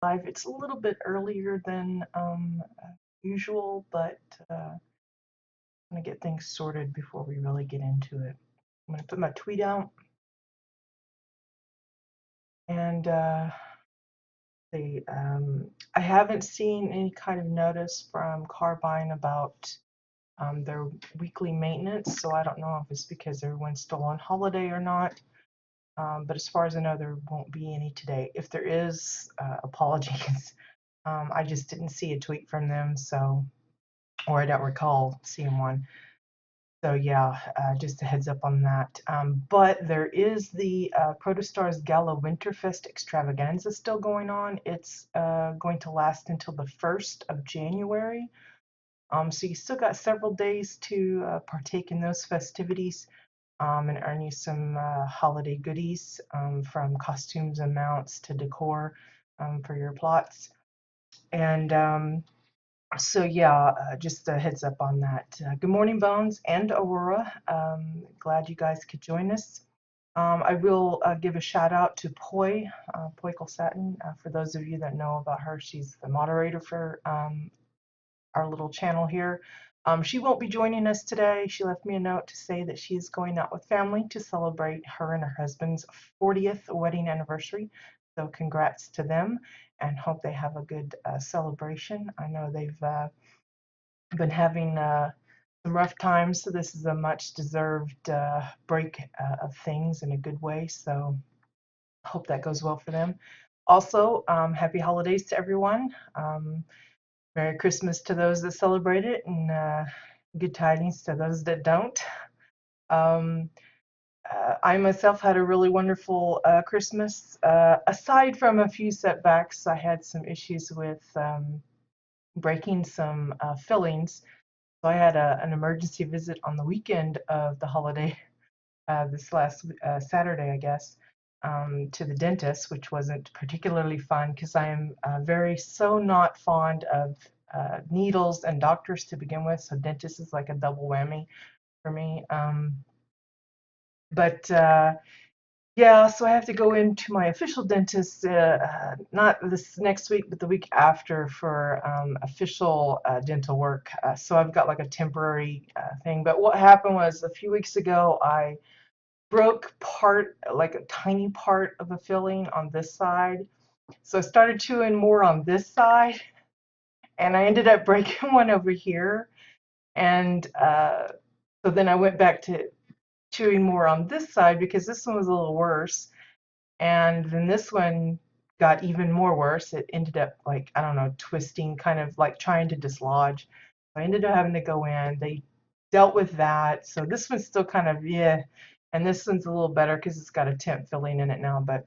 5. It's a little bit earlier than usual, but I'm going to get things sorted before we really get into it. I'm going to put my tweet out and I haven't seen any kind of notice from Carbine about their weekly maintenance, so I don't know if it's because everyone's still on holiday or not. But as far as I know, there won't be any today. If there is, apologies. I just didn't see a tweet from them, so, or I don't recall seeing one. So yeah, just a heads up on that. But there is the Protostars Gala Winterfest Extravaganza still going on. It's going to last until the 1st of January. So you still got several days to partake in those festivities and earn you some holiday goodies, from costumes and mounts to decor for your plots. And so yeah, just a heads up on that. Good morning, Bones and Aurora. Glad you guys could join us. I will give a shout out to Poi Colsatin. For those of you that know about her, she's the moderator for our little channel here. She won't be joining us today. She left me a note to say that she's going out with family to celebrate her and her husband's 40th wedding anniversary. So congrats to them and hope they have a good celebration. I know they've been having some rough times, so this is a much deserved break of things in a good way. So hope that goes well for them. Also, happy holidays to everyone. Merry Christmas to those that celebrate it, and good tidings to those that don't. Um, I myself had a really wonderful Christmas. Aside from a few setbacks, I had some issues with breaking some fillings. So I had an emergency visit on the weekend of the holiday, this last Saturday, I guess, to the dentist, which wasn't particularly fun because I am so not fond of needles and doctors to begin with. So dentist is like a double whammy for me. But yeah, so I have to go into my official dentist, not this next week, but the week after for official dental work. So I've got like a temporary thing. But what happened was a few weeks ago, I broke like a tiny part of a filling on this side. So I started chewing more on this side, and I ended up breaking one over here. And so then I went back to chewing more on this side because this one was a little worse. And then this one got even more worse. It ended up like, I don't know, twisting, kind of like trying to dislodge. I ended up having to go in. They dealt with that. So this one's still kind of, yeah. And this one's a little better because it's got a temp filling in it now. But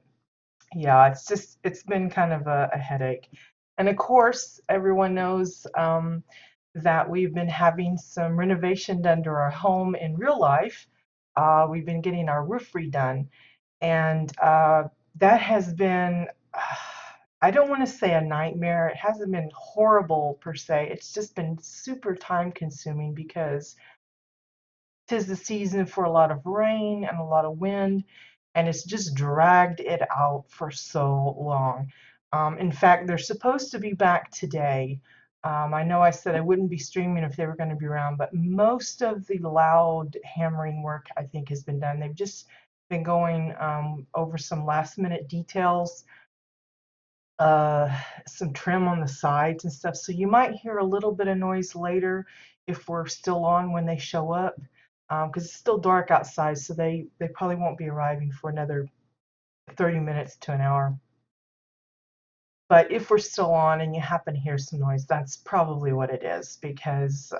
yeah, it's been kind of a headache. And of course, everyone knows that we've been having some renovation done to our home in real life. We've been getting our roof redone. And that has been, I don't want to say a nightmare. It hasn't been horrible per se. It's just been super time consuming because 'tis the season for a lot of rain and a lot of wind, and it's just dragged it out for so long. In fact, they're supposed to be back today. I know I said I wouldn't be streaming if they were going to be around, but most of the loud hammering work I think has been done. They've just been going over some last minute details, some trim on the sides and stuff. So you might hear a little bit of noise later if we're still on when they show up, because it's still dark outside, so they probably won't be arriving for another 30 minutes to an hour. But if we're still on and you happen to hear some noise, that's probably what it is, because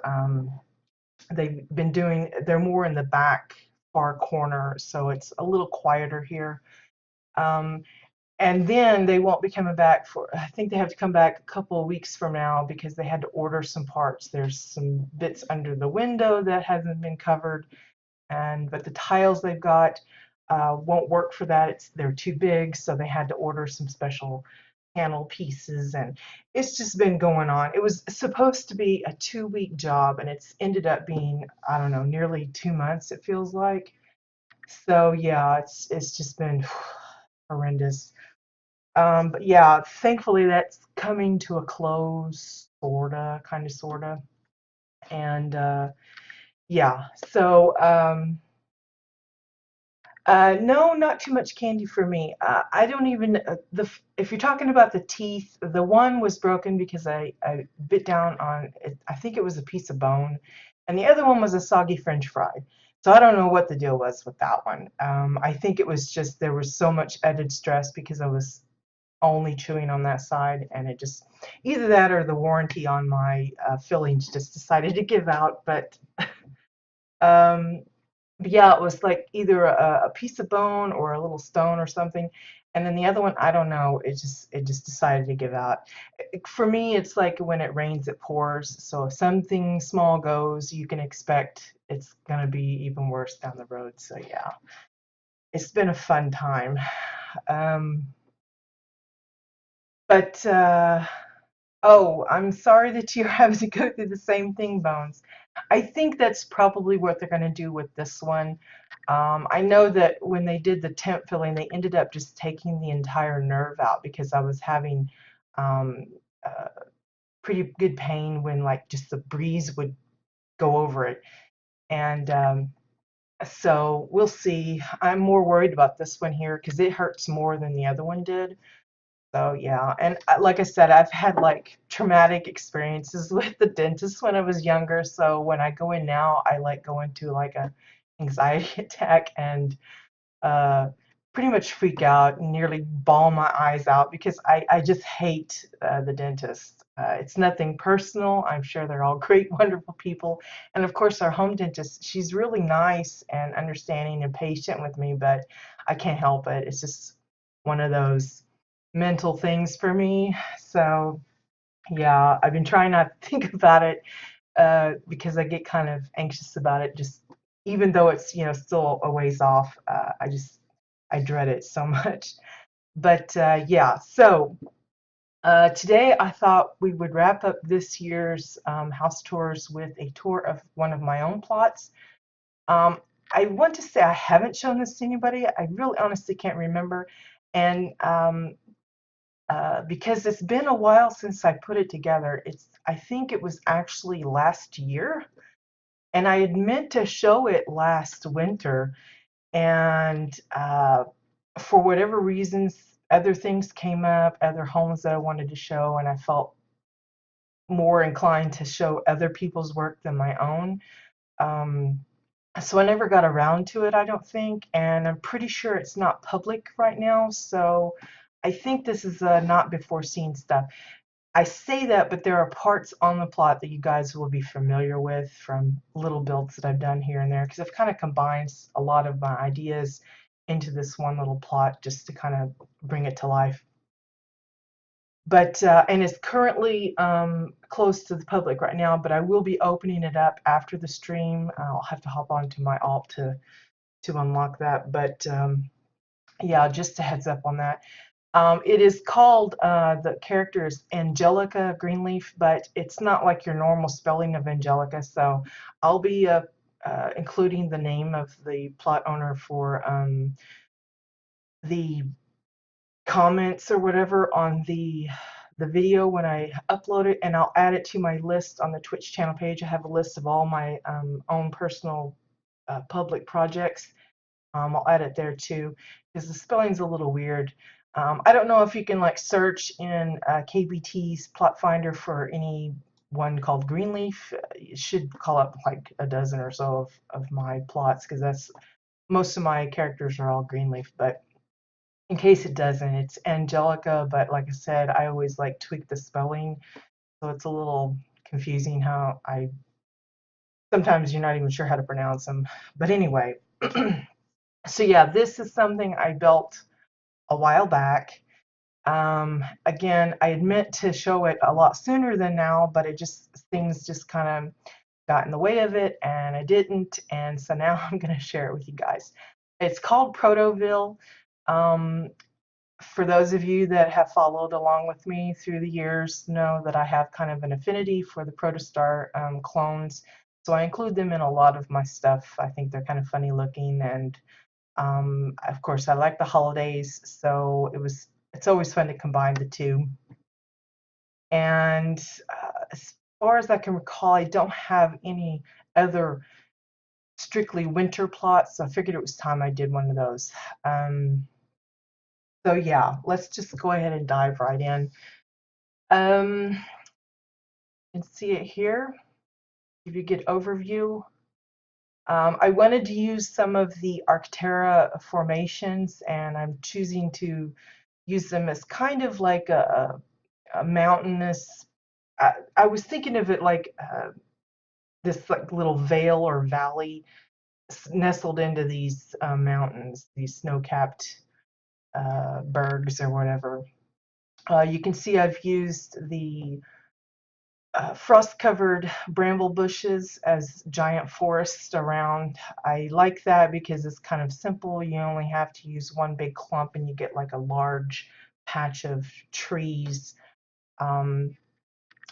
they're more in the back far corner, so it's a little quieter here. Um, and then they won't be coming back I think they have to come back a couple of weeks from now because they had to order some parts. There's some bits under the window that hasn't been covered, but the tiles they've got won't work for that. They're too big, so they had to order some special panel pieces, and it's just been going on. It was supposed to be a 2-week job, and it's ended up being, I don't know, nearly 2 months, it feels like. So yeah, it's just been horrendous. But yeah, thankfully that's coming to a close, sorta. And yeah, so no, not too much candy for me. I don't even if you're talking about the teeth, the one was broken because I bit down on it. I think it was a piece of bone, and the other one was a soggy French fry. So I don't know what the deal was with that one. I think it was just there was so much added stress because I was only chewing on that side, and it just either that or the warranty on my fillings just decided to give out. Um, but yeah, it was like either a piece of bone or a little stone or something. And then the other one, I don't know, it just decided to give out. For me, it's like when it rains, it pours. So if something small goes, you can expect it's gonna be even worse down the road. So yeah, it's been a fun time. Um, but oh, I'm sorry that you're having to go through the same thing, Bones. I think that's probably what they're going to do with this one. I know that when they did the temp filling, they ended up just taking the entire nerve out because I was having um, uh, pretty good pain when like just the breeze would go over it. And so we'll see. I'm more worried about this one here because it hurts more than the other one did. So yeah, and like I said, I've had like traumatic experiences with the dentist when I was younger. So when I go in now, I like go into like a anxiety attack and uh, pretty much freak out and nearly bawl my eyes out because I just hate the dentist. It's nothing personal. I'm sure they're all great, wonderful people. And of course, our home dentist, she's really nice and understanding and patient with me, but I can't help it. It's just one of those mental things for me. So, yeah, I've been trying not to think about it because I get kind of anxious about it. Just even though it's still a ways off, I dread it so much. But yeah, so today I thought we would wrap up this year's house tours with a tour of one of my own plots. Um, I want to say I haven't shown this to anybody. I really honestly can't remember, and because it's been a while since I put it together. I think it was actually last year. And I had meant to show it last winter, and for whatever reasons, other things came up, other homes that I wanted to show, and I felt more inclined to show other people's work than my own. Um, so I never got around to it, I don't think, and I'm pretty sure it's not public right now. So I think this is not before seen stuff. I say that, but there are parts on the plot that you guys will be familiar with from little builds that I've done here and there, because I've kind of combined a lot of my ideas into this one little plot just to kind of bring it to life. But and it's currently closed to the public right now, but I will be opening it up after the stream. I'll have to hop onto my alt to unlock that. But yeah, just a heads up on that. It is called, the character is Angelica Greenleaf, but it's not like your normal spelling of Angelica. So I'll be including the name of the plot owner for the comments or whatever on the video when I upload it, and I'll add it to my list on the Twitch channel page. I have a list of all my own personal public projects. I'll add it there too, because the spelling's a little weird. I don't know if you can like search in KBT's plot finder for any one called Greenleaf. It should call up like a dozen or so of my plots, because that's most of my characters are all Greenleaf. But in case it doesn't, it's Angelica. But like I said, I always like tweak the spelling, so it's a little confusing how I sometimes you're not even sure how to pronounce them. But anyway. So yeah, this is something I built a while back. Again, I had meant to show it a lot sooner than now, but things just kind of got in the way of it, and I didn't. And so now I'm going to share it with you guys. It's called Protoville. Um, for those of you that have followed along with me through the years, know that I have kind of an affinity for the Protostar clones. So I include them in a lot of my stuff. I think they're kind of funny looking, and of course, I like the holidays, so it was it's always fun to combine the two. And as far as I can recall, I don't have any other strictly winter plots, so I figured it was time I did one of those. So yeah, let's just go ahead and dive right in. You can see it here. Give you a good overview. I wanted to use some of the Arctera formations, and I'm choosing to use them as kind of like a mountainous. I was thinking of it like this like little vale or valley nestled into these mountains, these snow-capped bergs or whatever. You can see I've used the frost-covered bramble bushes as giant forests around. I like that because it's kind of simple. You only have to use one big clump and you get like a large patch of trees.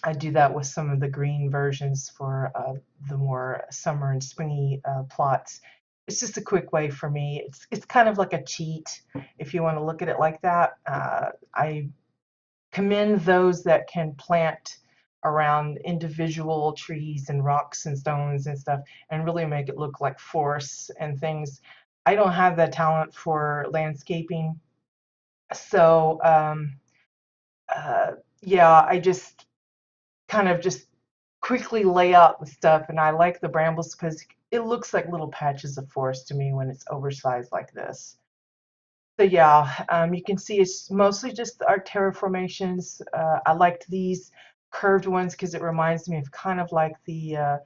I do that with some of the green versions for the more summer and springy plots. It's just a quick way for me. It's kind of like a cheat if you want to look at it like that. I commend those that can plant around individual trees and rocks and stones and stuff and really make it look like forests and things. I don't have that talent for landscaping, so yeah, I just kind of just quickly lay out the stuff, and I like the brambles because it looks like little patches of forest to me when it's oversized like this. So yeah, you can see it's mostly just our terra formations. I liked these curved ones because it reminds me of kind of like uh,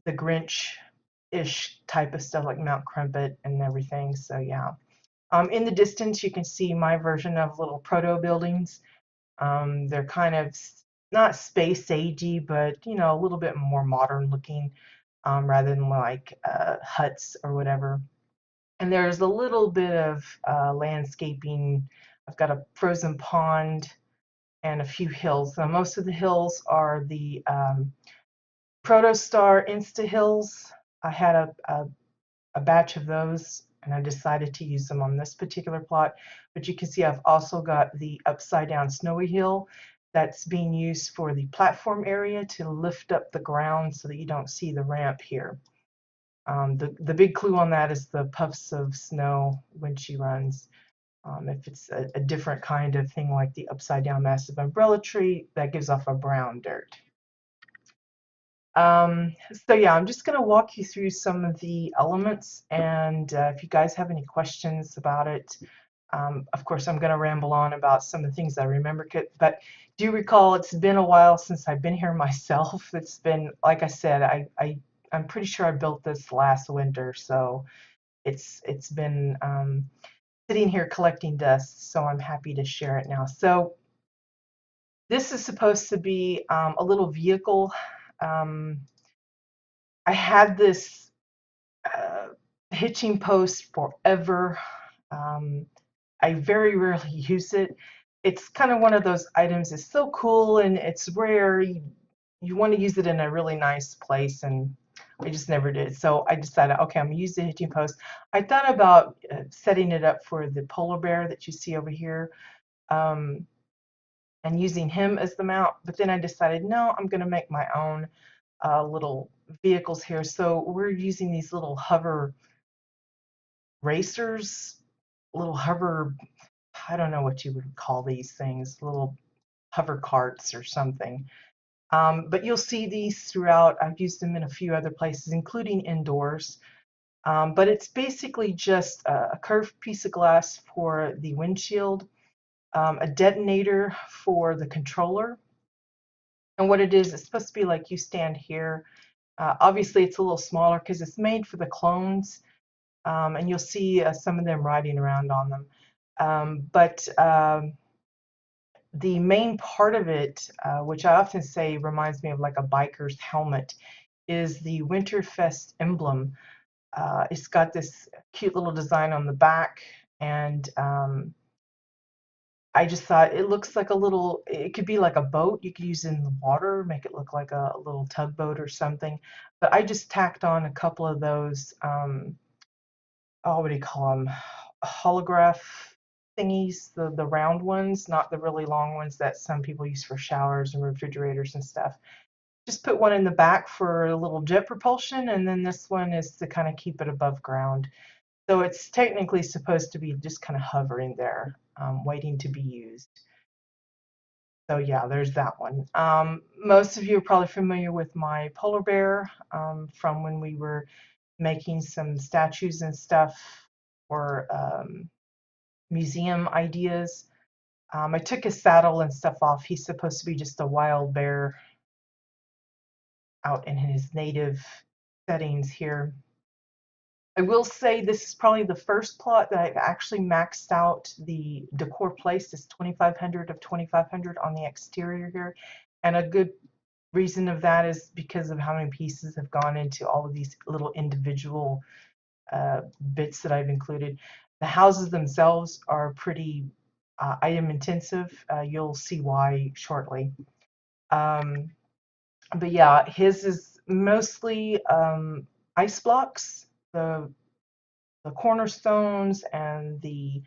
the Grinch-ish type of stuff, like Mount Crumpet and everything. So yeah. In the distance, you can see my version of little proto buildings. They're kind of not space agey, but you know, a little bit more modern looking, rather than like huts or whatever. And there's a little bit of landscaping. I've got a frozen pond and a few hills. Now, most of the hills are the Protostar Insta Hills. I had a batch of those and I decided to use them on this particular plot. But you can see I've also got the upside down snowy hill that's being used for the platform area to lift up the ground so that you don't see the ramp here. The big clue on that is the puffs of snow when she runs. If it's a different kind of thing like the upside down massive umbrella tree, that gives off a brown dirt. So yeah, I'm just going to walk you through some of the elements, and if you guys have any questions about it, of course I'm going to ramble on about some of the things I remember, but do recall it's been a while since I've been here myself. It's been, like I said, I'm pretty sure I built this last winter, so it's been sitting here collecting dust, so I'm happy to share it now. So this is supposed to be a little vehicle. I had this hitching post forever. I very rarely use it. It's kind of one of those items. It's so cool and it's rare. You want to use it in a really nice place, and I just never did. So I decided, okay, I'm gonna use the hitching post. I thought about setting it up for the polar bear that you see over here, and using him as the mount. But then I decided, no, I'm gonna make my own little vehicles here. So we're using these little hover racers, little hover, I don't know what you would call these things, little hover carts or something. But you'll see these throughout. I've used them in a few other places, including indoors. But it's basically just a curved piece of glass for the windshield, a detonator for the controller. And what it is, it's supposed to be like you stand here. Obviously, it's a little smaller because it's made for the clones, and you'll see some of them riding around on them. But the main part of it, which I often say reminds me of like a biker's helmet, is the Winterfest emblem. It's got this cute little design on the back, and I just thought it looks like a little, it could be like a boat. You could use it in the water, make it look like a little tugboat or something. But I just tacked on a couple of those, oh, what do you call them? Holograph thingies, the round ones, not the really long ones that some people use for showers and refrigerators and stuff. Just put one in the back for a little jet propulsion, and then this one is to kind of keep it above ground. So it's technically supposed to be just kind of hovering there, waiting to be used. So yeah, there's that one. Most of you are probably familiar with my polar bear from when we were making some statues and stuff for museum ideas. I took his saddle and stuff off. He's supposed to be just a wild bear out in his native settings here. I will say this is probably the first plot that I've actually maxed out the decor place, this 2500 of 2500 on the exterior here. And a good reason of that is because of how many pieces have gone into all of these little individual bits that I've included. The houses themselves are pretty item intensive. You'll see why shortly. But yeah, his is mostly ice blocks, the cornerstones and the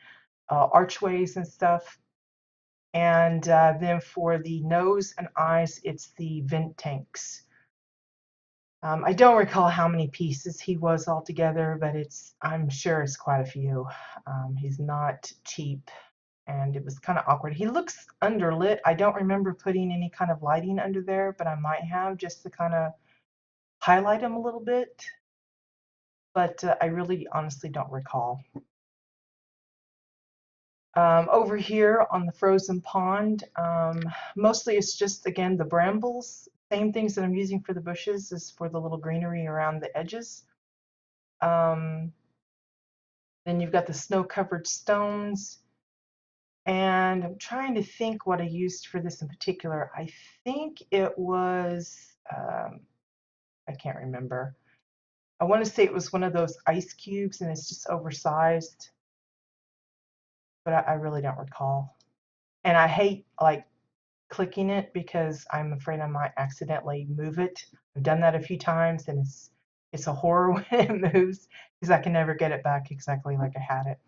archways and stuff. And then for the nose and eyes, it's the vent tanks. I don't recall how many pieces he was altogether, but I'm sure it's quite a few. He's not cheap, and it was kind of awkward. He looks underlit. I don't remember putting any kind of lighting under there, but I might have just to kind of highlight him a little bit. But I really honestly don't recall. Over here on the frozen pond, mostly it's just, again, the brambles. Same things that I'm using for the bushes is for the little greenery around the edges. Then you've got the snow-covered stones. And I'm trying to think what I used for this in particular. I think it was, I can't remember. I want to say it was one of those ice cubes and it's just oversized, but I really don't recall. And I hate like clicking it because I'm afraid I might accidentally move it. I've done that a few times and it's a horror when it moves because I can never get it back exactly like I had it.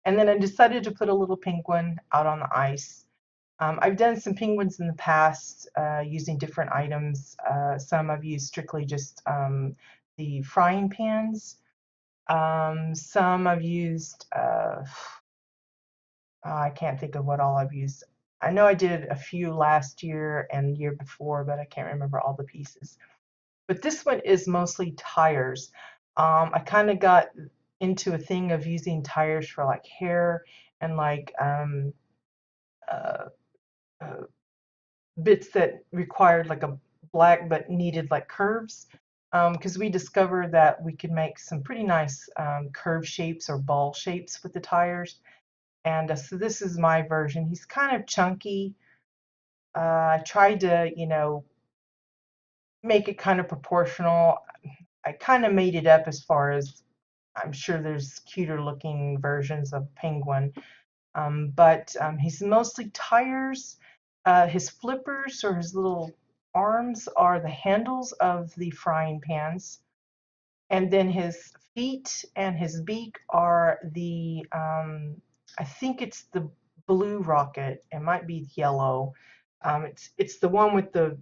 And then I decided to put a little penguin out on the ice. I've done some penguins in the past using different items. Some I've used strictly just the frying pans. Some I've used, I can't think of what all I've used. I know I did a few last year and the year before, but I can't remember all the pieces. But this one is mostly tires. I kind of got into a thing of using tires for like hair and like uh, uh, bits that required like a black but needed like curves. Because we discovered that we could make some pretty nice curve shapes or ball shapes with the tires. And so this is my version. He's kind of chunky. I tried to, make it kind of proportional. I kind of made it up as far as I'm sure there's cuter looking versions of Penguin. But he's mostly tires. His flippers or his little arms are the handles of the frying pans. And then his feet and his beak are the, I think it's the blue rocket. It might be yellow. It's the one with the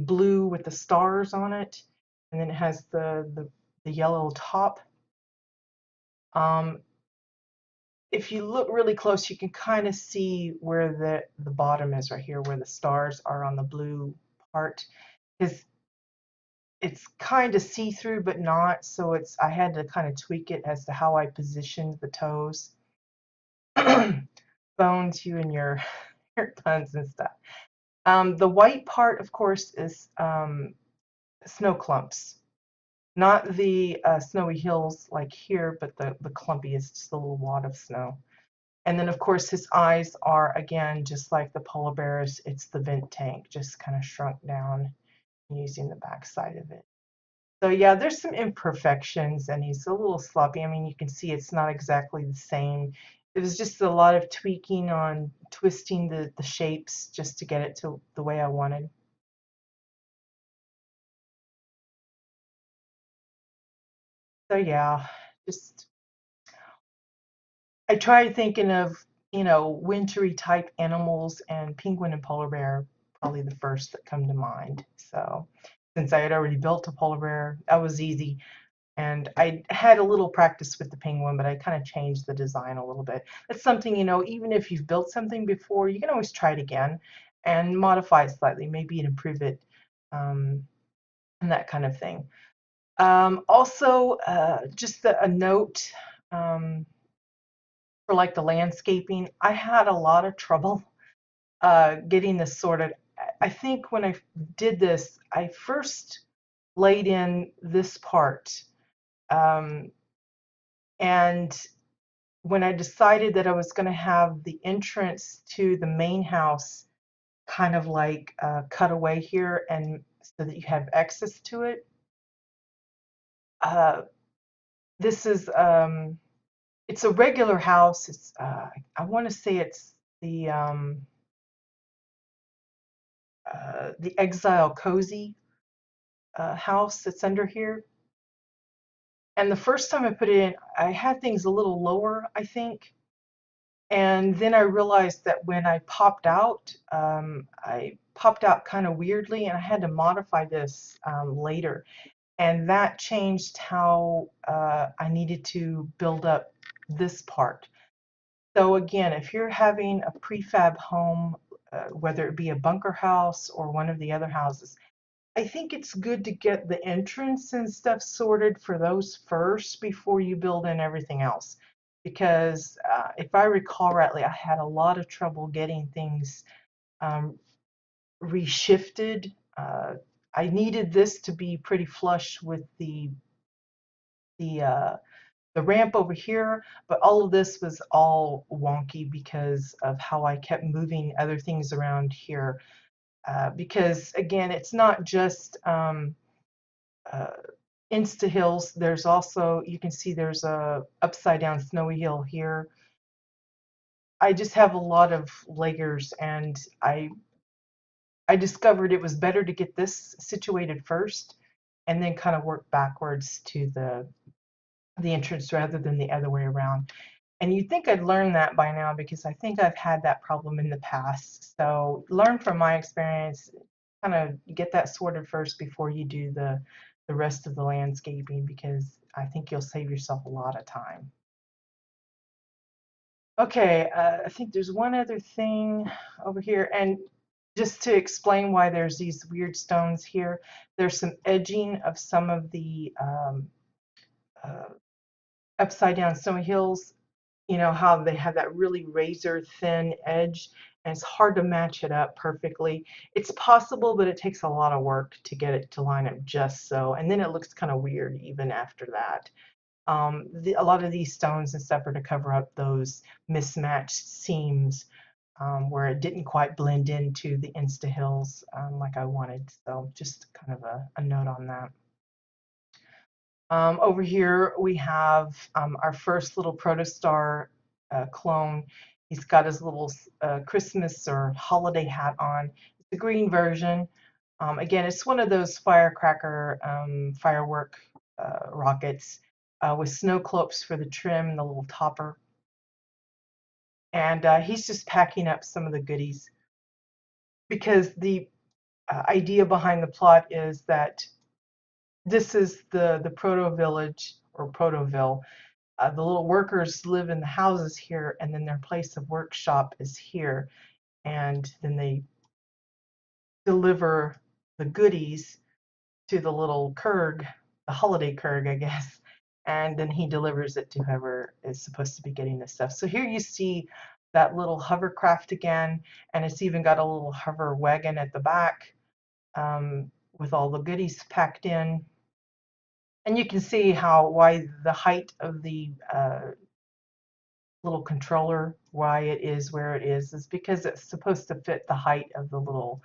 blue with the stars on it, and then it has the yellow top. If you look really close, you can kind of see where the bottom is right here, where the stars are on the blue part. Because it's kind of see-through, but not. So I had to kind of tweak it as to how I positioned the toes. Bones, you and your puns and stuff. The white part, of course, is snow clumps. Not the snowy hills like here, but the clumpiest, just a little wad of snow. And then, of course, his eyes are, again, just like the polar bears, it's the vent tank, just kind of shrunk down using the back side of it. So yeah, there's some imperfections, and he's a little sloppy. I mean, you can see it's not exactly the same. It was just a lot of tweaking on twisting the shapes just to get it to the way I wanted. So yeah, just I tried thinking of you know, wintry type animals, and penguin and polar bear probably the first that come to mind. So since I had already built a polar bear, that was easy. And I had a little practice with the penguin, but I kind of changed the design a little bit. It's something, you know, even if you've built something before, you can always try it again and modify it slightly, maybe improve it, and that kind of thing. Also, just a note, um, for like the landscaping, I had a lot of trouble getting this sorted. I think when I did this, I first laid in this part. Um, and when I decided that I was going to have the entrance to the main house kind of like cut away here and so that you have access to it, uh, this is it's a regular house. It's I want to say it's the Exile Cozy house that's under here. And the first time I put it in, I had things a little lower, I think. And then I realized that when I popped out kind of weirdly, and I had to modify this later. And that changed how I needed to build up this part. So again, if you're having a prefab home, whether it be a bunker house or one of the other houses, I think it's good to get the entrance and stuff sorted for those first before you build in everything else. Because if I recall rightly, I had a lot of trouble getting things um, reshifted. I needed this to be pretty flush with the uh, the ramp over here, but all of this was all wonky because of how I kept moving other things around here. Because again, it's not just uh, Insta hills. There's also, you can see there's a upside down snowy hill here. I just have a lot of layers, and I discovered it was better to get this situated first and then kind of work backwards to the entrance rather than the other way around. And you'd think I'd learn that by now because I think I've had that problem in the past. So learn from my experience, kind of get that sorted first before you do the rest of the landscaping, because I think you'll save yourself a lot of time. Okay, I think there's one other thing over here, and just to explain why there's these weird stones here, there's some edging of some of the uh, upside down snowy hills. You know how they have that really razor thin edge, and it's hard to match it up perfectly. It's possible, but it takes a lot of work to get it to line up just so, and then it looks kind of weird even after that. A lot of these stones and stuff are to cover up those mismatched seams where it didn't quite blend into the Insta hills like I wanted. So just kind of a note on that. Over here we have our first little protostar clone. He's got his little Christmas or holiday hat on. It's the green version. Again, it's one of those firecracker firework rockets with snow cloaks for the trim and the little topper. And he's just packing up some of the goodies because the idea behind the plot is that this is the proto village or protoville. The little workers live in the houses here, and then their place of workshop is here. And then they deliver the goodies to the little Kurg, the holiday Kurg, I guess. And then he delivers it to whoever is supposed to be getting this stuff. So here you see that little hovercraft again, and it's even got a little hover wagon at the back with all the goodies packed in. And you can see why the height of the little controller, why it is where it is because it's supposed to fit the height of the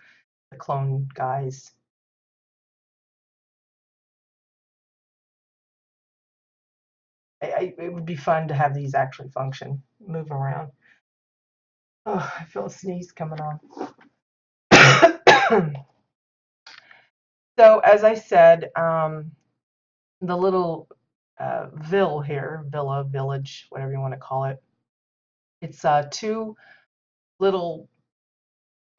clone guys. It would be fun to have these actually function, move around. Oh, I feel a sneeze coming on. So as I said, the little villa, village, whatever you want to call it, It's two little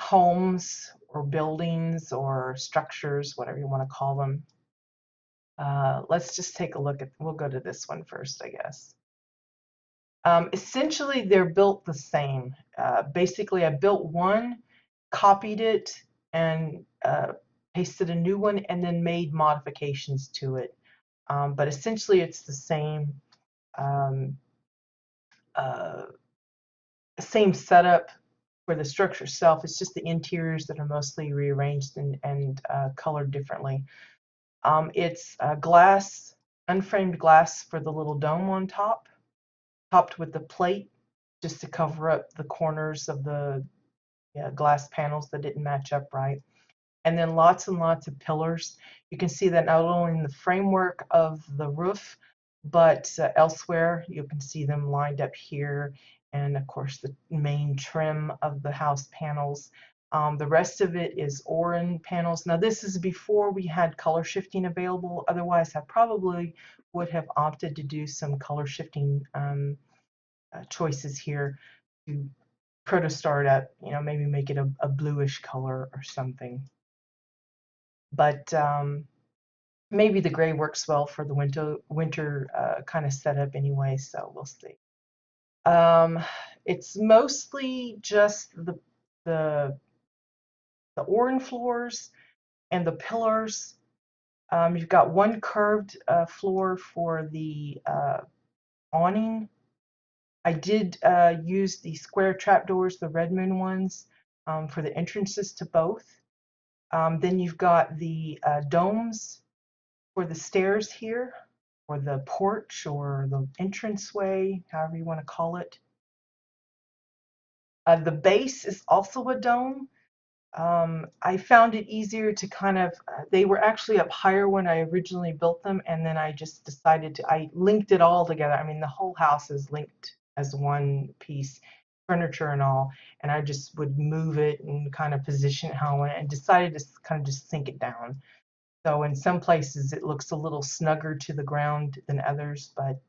homes or buildings or structures, whatever you want to call them. Let's just take a look at, we'll go to this one first, I guess. Essentially, they're built the same. Basically, I built one, copied it, and pasted a new one, and then made modifications to it. But essentially, it's the um, uh, same setup for the structure itself. It's just the interiors that are mostly rearranged and colored differently. It's glass, unframed glass for the little dome on top, topped with the plate just to cover up the corners of the glass panels that didn't match up right. And then lots and lots of pillars. You can see that not only in the framework of the roof, but elsewhere. You can see them lined up here, and of course the main trim of the house panels. The rest of it is Orin panels. Now this is before we had color shifting available. Otherwise, I probably would have opted to do some color shifting choices here to protostar it, maybe make it a bluish color or something. But maybe the gray works well for the winter kind of setup anyway, so we'll see. It's mostly just the Orin floors and the pillars. You've got one curved floor for the awning. I did use the square trapdoors, the Red Moon ones, for the entrances to both. Then you've got the domes for the stairs here, or the porch, or the entranceway, however you want to call it. The base is also a dome. I found it easier to kind of, they were actually up higher when I originally built them, and then I just decided to, I linked it all together. I mean, the whole house is linked as one piece, furniture and all, and I just would move it and kind of position it how I want, and decided to kind of just sink it down. So in some places it looks a little snugger to the ground than others, but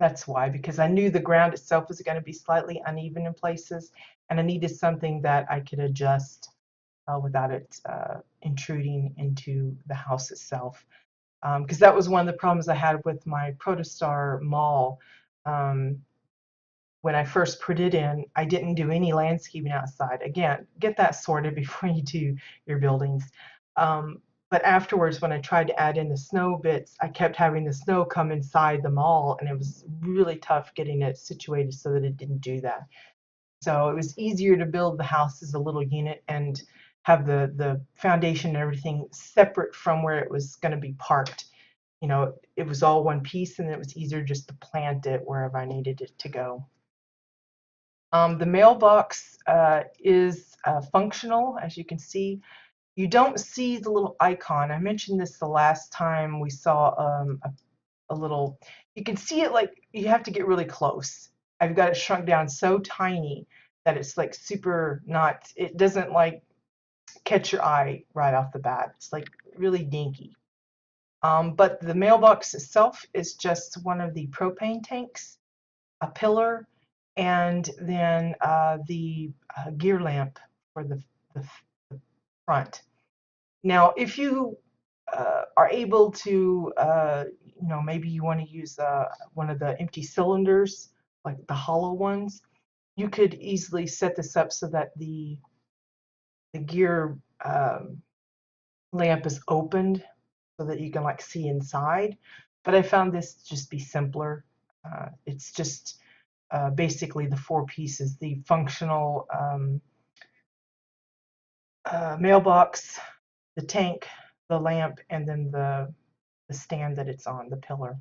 that's why, because I knew the ground itself was going to be slightly uneven in places, and I needed something that I could adjust without it intruding into the house itself. Because that was one of the problems I had with my Protostar mall. When I first put it in, I didn't do any landscaping outside. Again, get that sorted before you do your buildings. But afterwards, when I tried to add in the snow bits, I kept having the snow come inside the mall, and it was really tough getting it situated so that it didn't do that. So it was easier to build the house as a little unit and have the foundation and everything separate from where it was going to be parked. It was all one piece, and it was easier just to plant it wherever I needed it to go. The mailbox is functional, as you can see. You don't see the little icon. I mentioned this the last time we saw a little, you can see it, like you have to get really close. I've got it shrunk down so tiny that it's like super not, it doesn't like catch your eye right off the bat. It's like really dinky. But the mailbox itself is just one of the propane tanks, a pillar, and then the gear lamp for the front. Now, if you are able to, maybe you want to use one of the empty cylinders, like the hollow ones, you could easily set this up so that the gear lamp is opened so that you can like see inside. But I found this to just be simpler. It's just basically the four pieces: the functional mailbox, the tank, the lamp, and then the stand that it's on, the pillar.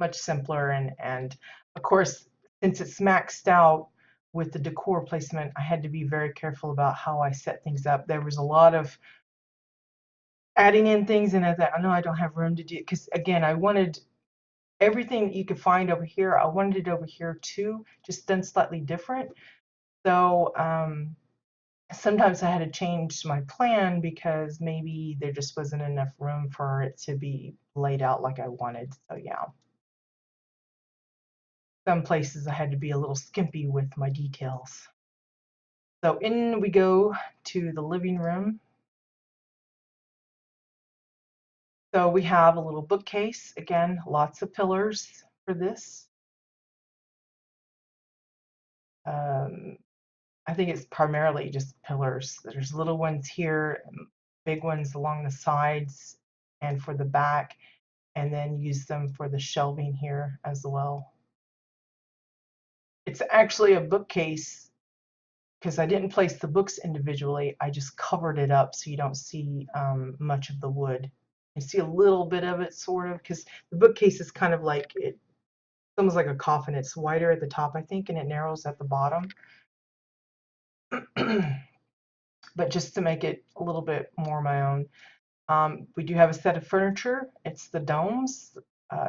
Much simpler, and of course, since it's maxed out with the decor placement, I had to be very careful about how I set things up. There was a lot of adding in things, and I thought, I know I don't have room to do it, because again, I wanted everything that you could find over here, I wanted it over here too, just done slightly different. So sometimes I had to change my plan because maybe there just wasn't enough room for it to be laid out like I wanted. So yeah. some places I had to be a little skimpy with my details. So in we go to the living room. So we have a little bookcase. Again, lots of pillars for this. I think it's primarily just pillars. There's little ones here, big ones along the sides and for the back, and then use them for the shelving here as well. It's actually a bookcase because I didn't place the books individually. I just covered it up so you don't see much of the wood. You see a little bit of it, sort of, because the bookcase is kind of like it's almost like a coffin. It's wider at the top, I think, and it narrows at the bottom. But just to make it a little bit more my own. We do have a set of furniture. It's the domes.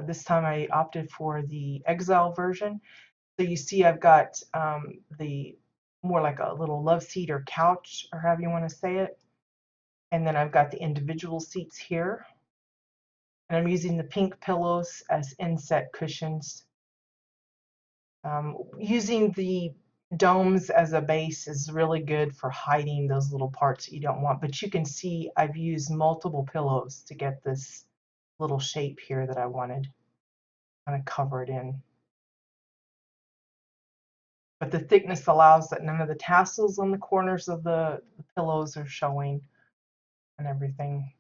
This time I opted for the Exile version. So you see I've got the more like a little love seat or couch, or however you want to say it. And then I've got the individual seats here. And I'm using the pink pillows as inset cushions. Using the domes as a base is really good for hiding those little parts that you don't want. But you can see I've used multiple pillows to get this little shape here that I wanted. Kind of cover it in. But the thickness allows that none of the tassels on the corners of the pillows are showing and everything.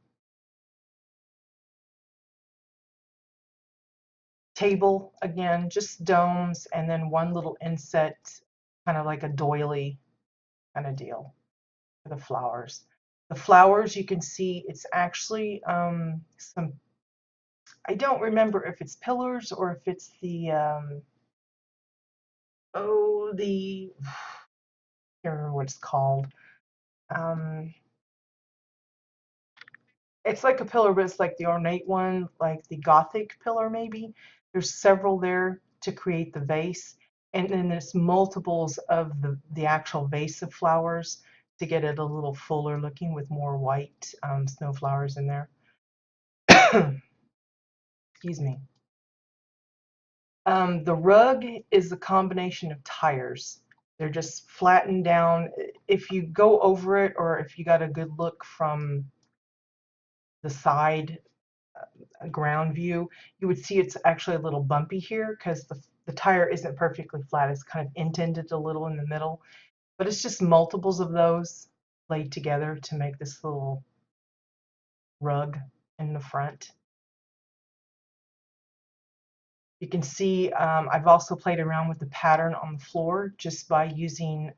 Table, again, just domes, and then one little inset, kind of like a doily kind of deal for the flowers. The flowers, you can see it's actually some, I don't remember if it's pillars or if it's the, I can't remember what it's called. It's like a pillar, but it's like the ornate one, like the Gothic pillar maybe. There's several there to create the vase, and then there's multiples of the actual vase of flowers to get it a little fuller looking with more white snow flowers in there. Excuse me. The rug is a combination of tires. They're just flattened down. If you go over it, or if you got a good look from the side ground view, you would see it's actually a little bumpy here because the tire isn't perfectly flat. It's kind of indented a little in the middle, but it's just multiples of those laid together to make this little rug in the front. You can see I've also played around with the pattern on the floor just by using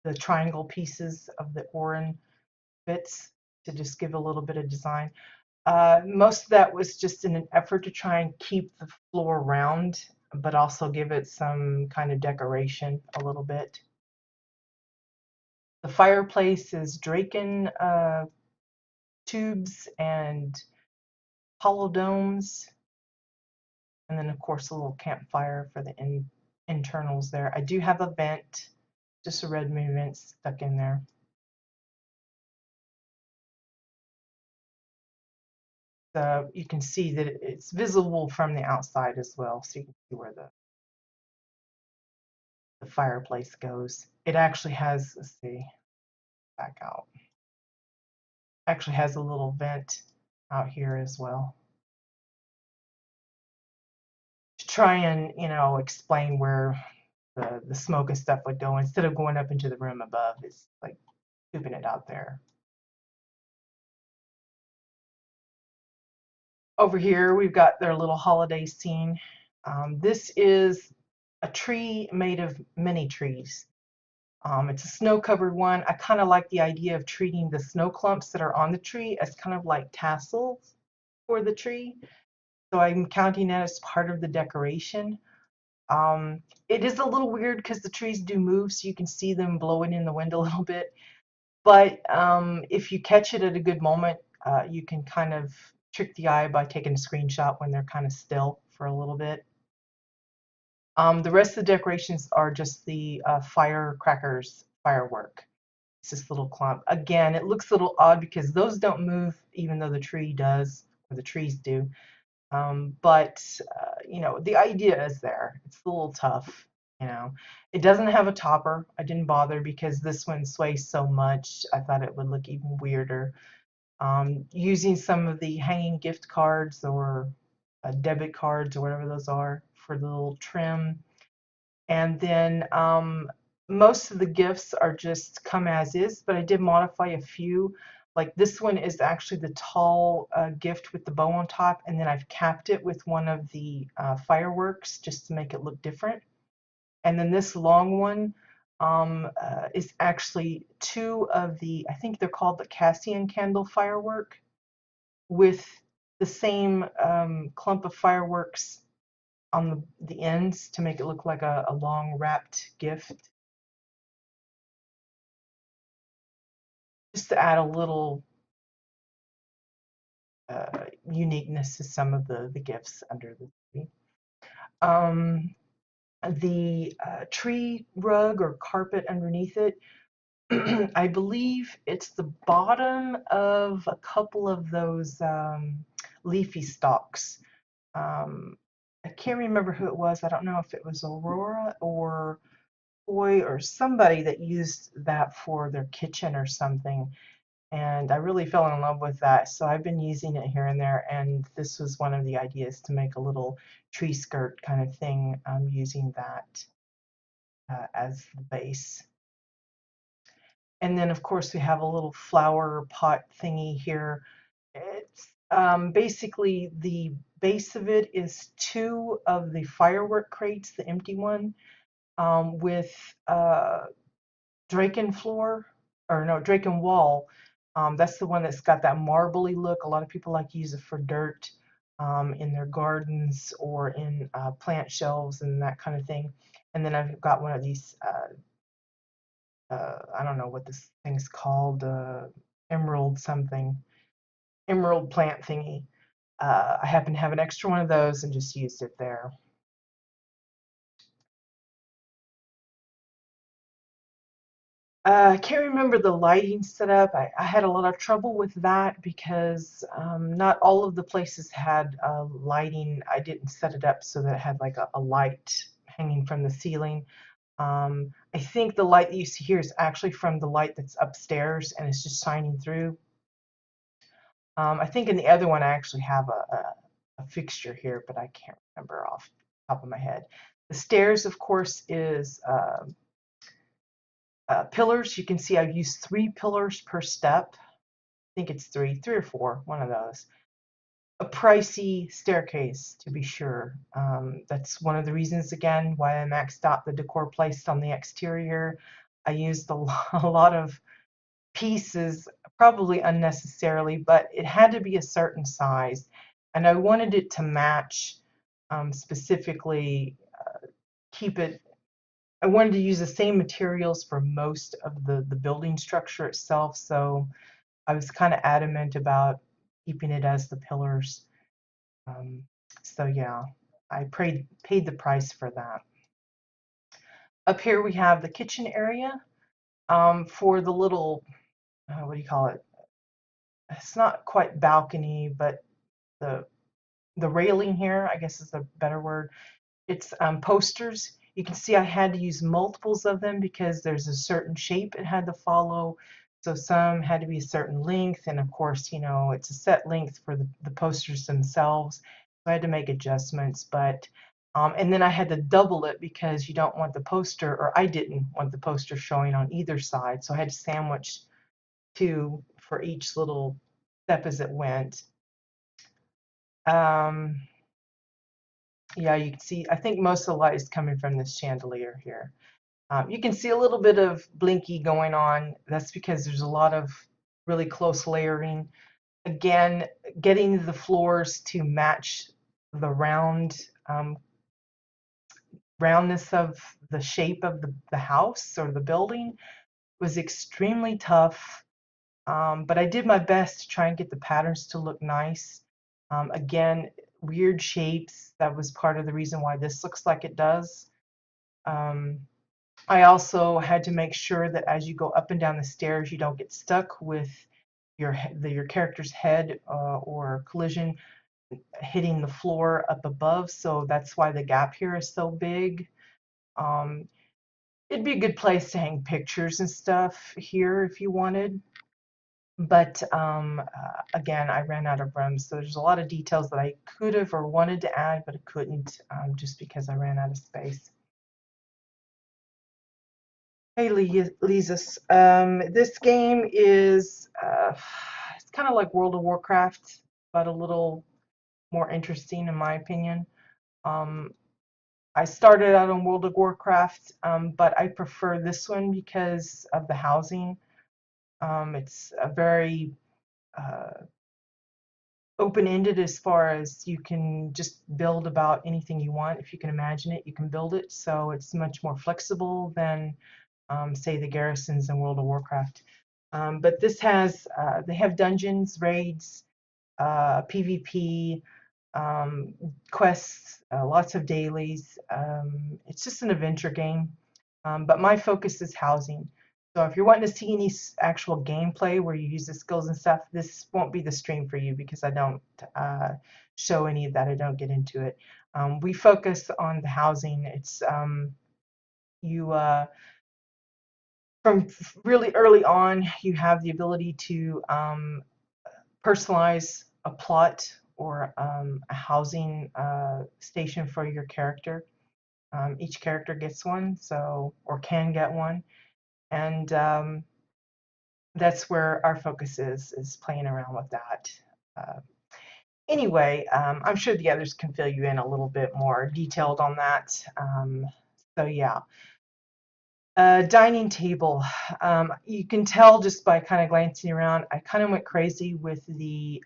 the triangle pieces of the Oran bits to just give a little bit of design. Most of that was just in an effort to try and keep the floor round, but also give it some kind of decoration a little bit. The fireplace is Draken tubes and hollow domes. And then, of course, a little campfire for the internals there. I do have a vent, just a red moon vent stuck in there. So you can see that it's visible from the outside as well, so you can see where the fireplace goes. It actually has, let's see, back out. Actually has a little vent out here as well. To try and, explain where the smoke and stuff would go instead of going up into the room above. It's like scooping it out there. Over here, we've got their little holiday scene. This is a tree made of mini trees. It's a snow-covered one. I kind of like the idea of treating the snow clumps that are on the tree as kind of like tassels for the tree. So I'm counting that as part of the decoration. It is a little weird because the trees do move, so you can see them blowing in the wind a little bit. But if you catch it at a good moment, you can kind of trick the eye by taking a screenshot when they're kind of still for a little bit. The rest of the decorations are just the firecrackers, firework. It's this little clump. Again, it looks a little odd because those don't move even though the tree does, or the trees do. But you know, the idea is there. It's a little tough, you know. It doesn't have a topper. I didn't bother because this one sways so much. I thought it would look even weirder. Using some of the hanging gift cards or debit cards or whatever those are for the little trim. And then most of the gifts are just come as is, but I did modify a few. Like this one is actually the tall gift with the bow on top, and then I've capped it with one of the fireworks just to make it look different. And then this long one is actually two of the, I think they're called the Cassian candle firework, with the same clump of fireworks on the ends to make it look like a long wrapped gift, just to add a little uniqueness to some of the gifts under the tree. Um, the tree rug or carpet underneath it, I believe it's the bottom of a couple of those leafy stalks. I can't remember who it was. I don't know if it was Aurora or Boy or somebody that used that for their kitchen or something. And I really fell in love with that. So I've been using it here and there. And this was one of the ideas to make a little tree skirt kind of thing using that as the base. And then, of course, we have a little flower pot thingy here. It's basically the base of it is two of the firework crates, the empty one, with Draken floor, or no, Draken wall. That's the one that's got that marbly look. A lot of people like to use it for dirt in their gardens or in plant shelves and that kind of thing. And then I've got one of these, I don't know what this thing's called, emerald something, emerald plant thingy. I happen to have an extra one of those and just used it there. I can't remember the lighting setup. I had a lot of trouble with that because not all of the places had lighting. I didn't set it up so that it had like a light hanging from the ceiling. I think the light that you see here is actually from the light that's upstairs and it's just shining through. I think in the other one I actually have a fixture here, but I can't remember off the top of my head. The stairs, of course, is pillars. You can see I've used 3 pillars per step. I think it's three or four, one of those. A pricey staircase, to be sure. That's one of the reasons, again, why I maxed out the decor placed on the exterior. I used a lot of pieces, probably unnecessarily, but it had to be a certain size. And I wanted it to match specifically, keep it I wanted to use the same materials for most of the building structure itself, so I was kind of adamant about keeping it as the pillars. Um, so yeah, I paid the price for that. Up here we have the kitchen area for the little, what do you call it? It's not quite balcony, but the the railing here, I guess is a better word. It's posters. You can see I had to use multiples of them because there's a certain shape it had to follow. So some had to be a certain length, and of course, you know, it's a set length for the posters themselves. So I had to make adjustments, but and then I had to double it because you don't want the poster, or I didn't want the poster showing on either side. So I had to sandwich two for each little step as it went. Um, yeah, you can see, I think most of the light is coming from this chandelier here. You can see a little bit of blinky going on. That's because there's a lot of really close layering. Again, getting the floors to match the roundness of the shape of the house or the building was extremely tough. But I did my best to try and get the patterns to look nice. Again, weird shapes. That was part of the reason why this looks like it does. I also had to make sure that as you go up and down the stairs, you don't get stuck with your character's head or collision. hitting the floor up above, so that's why the gap here is so big. Um, it'd be a good place to hang pictures and stuff here if you wanted. But again, I ran out of room, so there's a lot of details that I could have or wanted to add, but I couldn't just because I ran out of space. Hey, Lizus, this game is it's kind of like World of Warcraft, but a little more interesting in my opinion. Um, I started out on World of Warcraft, but I prefer this one because of the housing. It's a very open-ended as far as you can just build about anything you want. If you can imagine it, you can build it. So it's much more flexible than, say, the garrisons in World of Warcraft. But this has, they have dungeons, raids, PvP, um, quests, lots of dailies. It's just an adventure game. But my focus is housing. So if you're wanting to see any actual gameplay where you use the skills and stuff, this won't be the stream for you because I don't show any of that. I don't get into it. We focus on the housing. It's you from really early on, you have the ability to personalize a plot or a housing station for your character. Each character gets one, so or can get one, and that's where our focus is playing around with that. Uh, anyway, I'm sure the others can fill you in a little bit more detailed on that. So yeah. Dining table. You can tell just by kind of glancing around, I kind of went crazy with the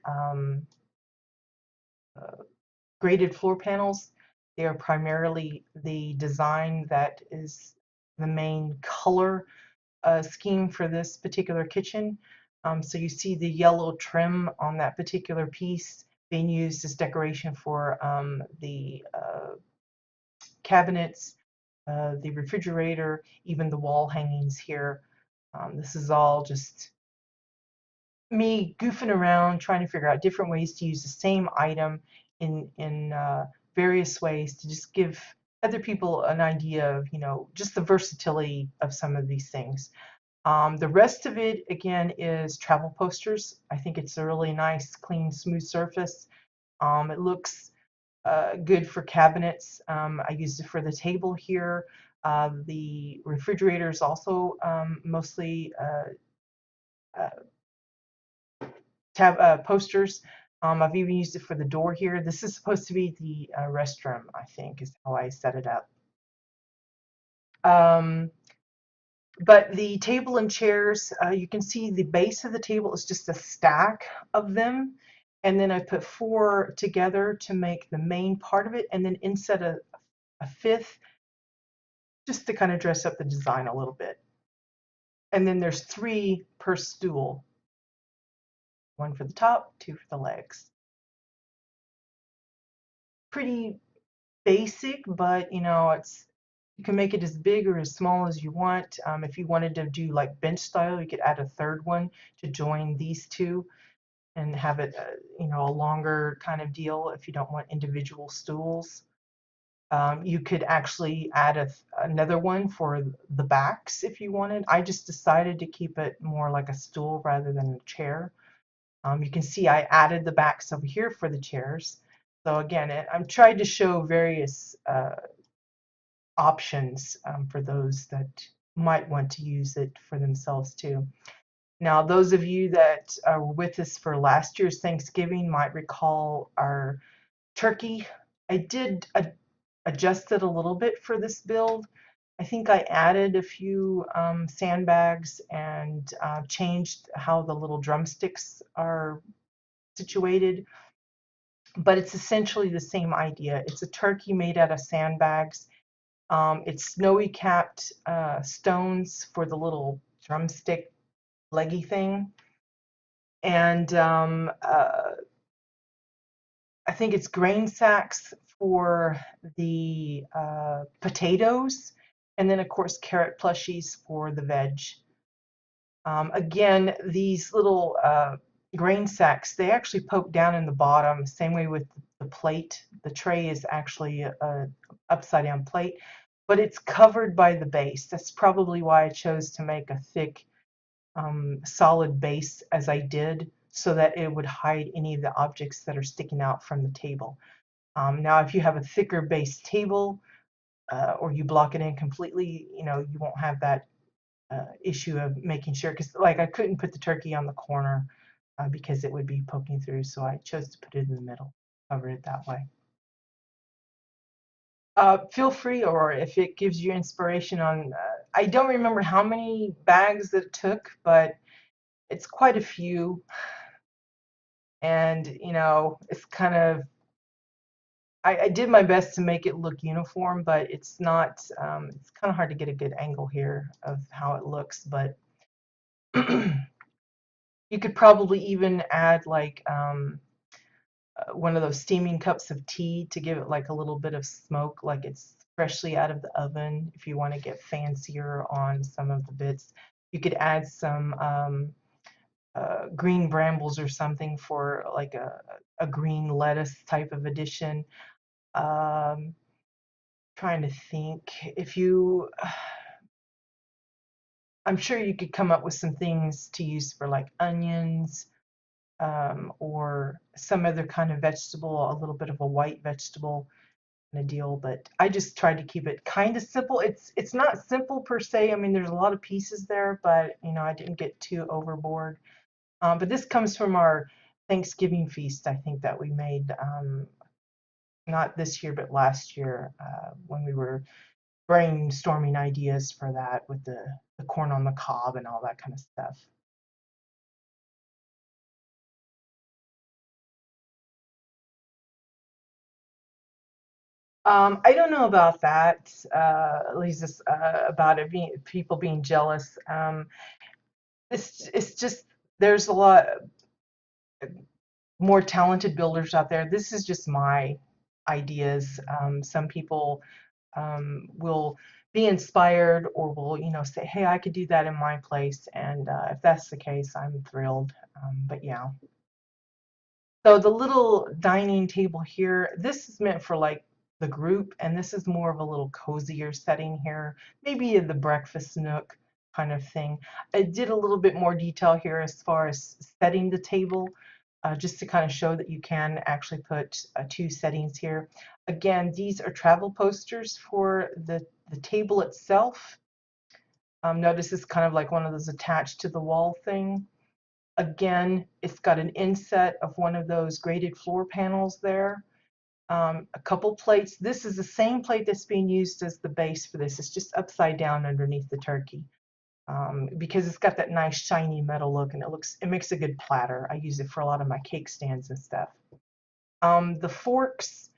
graded floor panels. They are primarily the design that is the main color scheme for this particular kitchen. So you see the yellow trim on that particular piece being used as decoration for the cabinets, the refrigerator, even the wall hangings here. This is all just me goofing around trying to figure out different ways to use the same item in various ways to just give other people an idea of, you know, just the versatility of some of these things. The rest of it, again, is travel posters. I think it's a really nice, clean, smooth surface. It looks good for cabinets. I used it for the table here. The refrigerator is also mostly posters. I've even used it for the door here. This is supposed to be the restroom, I think, is how I set it up. But the table and chairs, you can see the base of the table is just a stack of them. And then I put 4 together to make the main part of it, and then inset a 5th just to kind of dress up the design a little bit. And then there's 3 per stool. 1 for the top, 2 for the legs. Pretty basic, but you know, you can make it as big or as small as you want. If you wanted to do like bench style, you could add a 3rd one to join these 2 and have it, you know, a longer kind of deal if you don't want individual stools. You could actually add another one for the backs if you wanted. I just decided to keep it more like a stool rather than a chair. You can see I added the backs over here for the chairs. So again, I'm trying to show various options for those that might want to use it for themselves too. Now, those of you that are with us for last year's Thanksgiving might recall our turkey. I did adjust it a little bit for this build. I think I added a few sandbags and changed how the little drumsticks are situated. But it's essentially the same idea. It's a turkey made out of sandbags. It's snowy capped stones for the little drumstick leggy thing. And I think it's grain sacks for the potatoes. And then, of course, carrot plushies for the veg. Again, these little grain sacks, they actually poke down in the bottom, same way with the plate. The tray is actually a upside down plate, but it's covered by the base. That's probably why I chose to make a thick, solid base as I did, so that it would hide any of the objects that are sticking out from the table. Now, if you have a thicker base table, or you block it in completely, you won't have that issue of making sure, because like I couldn't put the turkey on the corner because it would be poking through, so I chose to put it in the middle, cover it that way. Feel free, or if it gives you inspiration on, I don't remember how many bags that it took, but it's quite a few, and it's kind of, I did my best to make it look uniform, but it's not, it's kind of hard to get a good angle here of how it looks, but you could probably even add like one of those steaming cups of tea to give it like a little bit of smoke, like it's freshly out of the oven. If you want to get fancier on some of the bits, you could add some green brambles or something for like a green lettuce type of addition. Trying to think, if you, I'm sure you could come up with some things to use for like onions, or some other kind of vegetable, a little bit of a white vegetable kind of deal. But I just tried to keep it kind of simple. It's not simple per se. I mean, there's a lot of pieces there, but I didn't get too overboard. But this comes from our Thanksgiving feast, I think, that we made, not this year, but last year, when we were brainstorming ideas for that with the corn on the cob and all that kind of stuff. I don't know about that, at least about it being people being jealous. It's just there's a lot more talented builders out there. This is just my ideas. Some people will be inspired, or will say, hey, I could do that in my place, and if that's the case, I'm thrilled. But yeah. So the little dining table here, this is meant for like the group, and this is more of a little cozier setting here, maybe the breakfast nook kind of thing. I did a little bit more detail here as far as setting the table, just to kind of show that you can actually put two settings here. Again, these are travel posters for the table itself. Notice it's kind of like one of those attached to the wall thing. Again, it's got an inset of one of those graded floor panels there. A couple plates. This is the same plate that's being used as the base for this. It's just upside down underneath the turkey, because it's got that nice shiny metal look, and it makes a good platter. I use it for a lot of my cake stands and stuff. The forks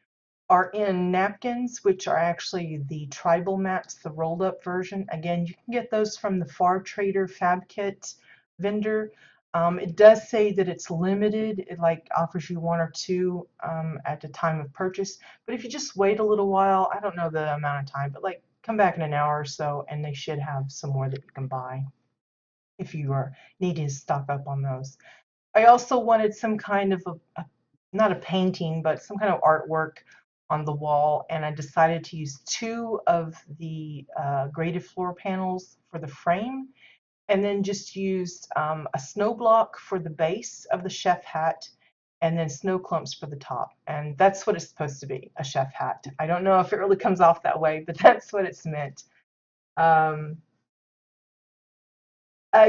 are in napkins, which are actually the tribal mats, the rolled up version. Again, you can get those from the Far Trader Fab Kit vendor. It does say that it's limited. It like offers you one or two at the time of purchase. But if you just wait a little while, I don't know the amount of time, but like come back in an hour or so, and they should have some more that you can buy if you are needing to stock up on those. I also wanted some kind of not a painting, but some kind of artwork on the wall, and I decided to use two of the graded floor panels for the frame, and then just used a snow block for the base of the chef hat, and then snow clumps for the top. And that's what it's supposed to be, a chef hat. I don't know if it really comes off that way, but that's what it's meant. Um,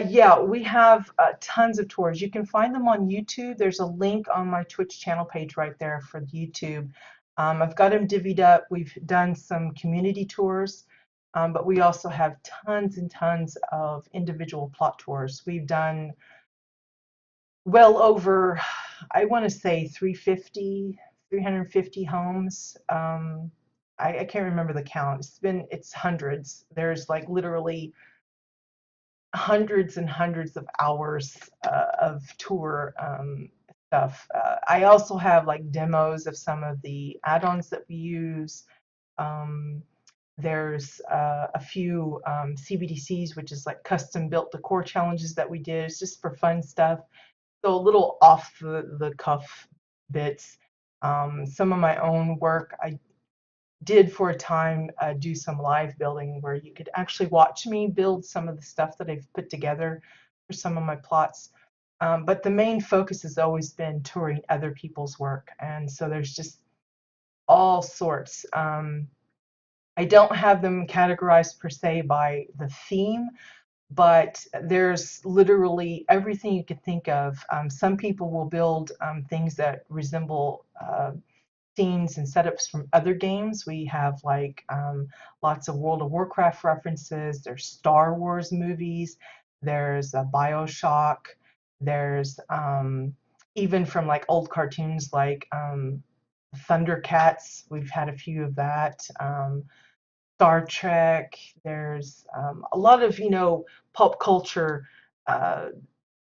yeah, we have tons of tours. You can find them on YouTube. There's a link on my Twitch channel page right there for YouTube. I've got them divvied up. We've done some community tours, but we also have tons and tons of individual plot tours. We've done well over, I want to say 350 homes. I can't remember the count. It's hundreds. There's like literally hundreds and hundreds of hours of tour stuff. I also have like demos of some of the add-ons that we use. Um, there's a few CBDCs, which is like custom built decor challenges that we did. It's just for fun stuff. So a little off the cuff bits. Some of my own work I did for a time do some live building where you could actually watch me build some of the stuff that I've put together for some of my plots. But the main focus has always been touring other people's work, and so there's just all sorts. I don't have them categorized per se by the theme, but there's literally everything you could think of. Some people will build things that resemble scenes and setups from other games. We have like lots of World of Warcraft references. There's Star Wars movies. There's Bioshock. There's even from like old cartoons like Thundercats. We've had a few of that. Star Trek. There's a lot of, pop culture uh,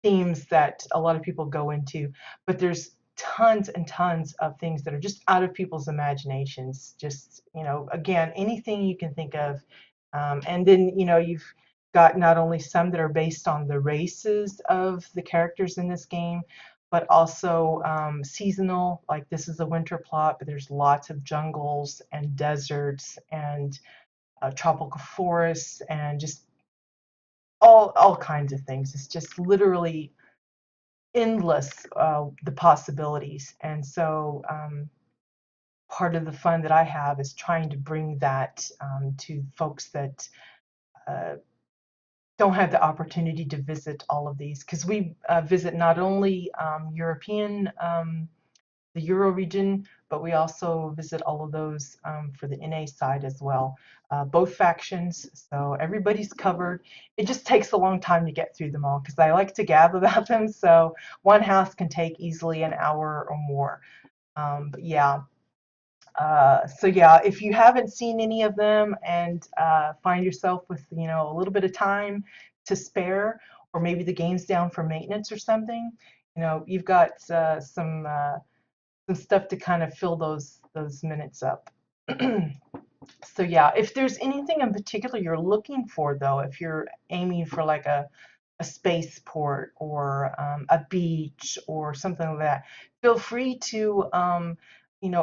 themes that a lot of people go into, but there's tons and tons of things that are just out of people's imaginations. Just, again, anything you can think of. And then, you've got not only some that are based on the races of the characters in this game, but also seasonal, like this is a winter plot, but there's lots of jungles and deserts and tropical forests and just all kinds of things. It's just literally endless, the possibilities. And so part of the fun that I have is trying to bring that to folks that uh, don't have the opportunity to visit all of these, because we visit not only European, the Euro region, but we also visit all of those for the NA side as well. Both factions, so everybody's covered. It just takes a long time to get through them all because I like to gab about them. So one house can take easily an hour or more. But yeah, so yeah, if you haven't seen any of them and find yourself with a little bit of time to spare, or maybe the game's down for maintenance or something, you've got some stuff to kind of fill those minutes up. So yeah, if there's anything in particular you're looking for though, if you're aiming for like a spaceport or a beach or something like that, feel free to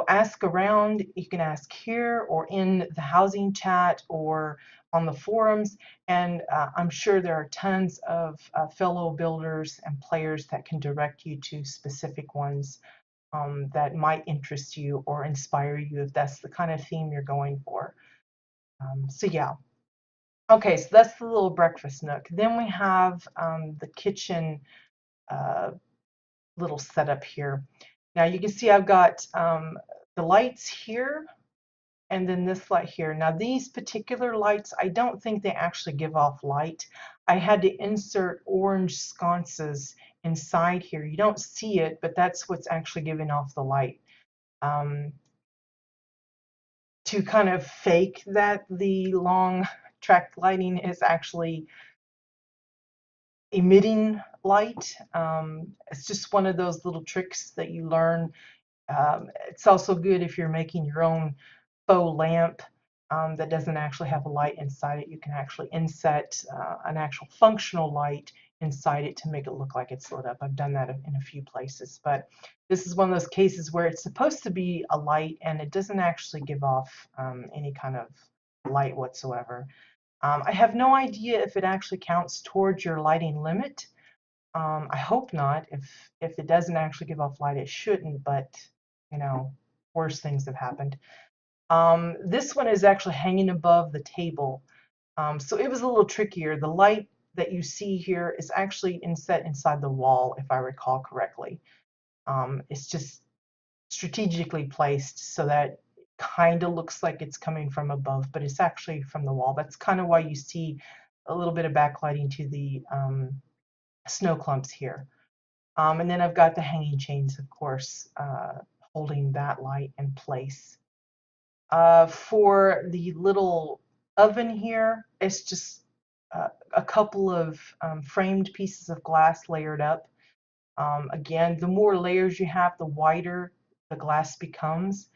ask around. You can ask here or in the housing chat or on the forums, and I'm sure there are tons of fellow builders and players that can direct you to specific ones that might interest you or inspire you if that's the kind of theme you're going for. So yeah. Okay, so that's the little breakfast nook. Then we have the kitchen uh, little setup here. Now you can see I've got the lights here and then this light here. Now these particular lights, I don't think they actually give off light. I had to insert orange sconces inside here. You don't see it, but that's what's actually giving off the light. To kind of fake that the long track lighting is actually emitting light. It's just one of those little tricks that you learn. It's also good if you're making your own faux lamp that doesn't actually have a light inside it. You can actually inset an actual functional light inside it to make it look like it's lit up. I've done that in a few places, but this is one of those cases where it's supposed to be a light and it doesn't actually give off any kind of light whatsoever. I have no idea if it actually counts towards your lighting limit. I hope not. If it doesn't actually give off light, it shouldn't, but worse things have happened. This one is actually hanging above the table. So it was a little trickier. The light that you see here is actually inset inside the wall, if I recall correctly. It's just strategically placed so that it kind of looks like it's coming from above, but it's actually from the wall. That's kind of why you see a little bit of backlighting to the snow clumps here. And then I've got the hanging chains, of course, holding that light in place. For the little oven here, it's just a couple of framed pieces of glass layered up. Again, the more layers you have, the whiter the glass becomes.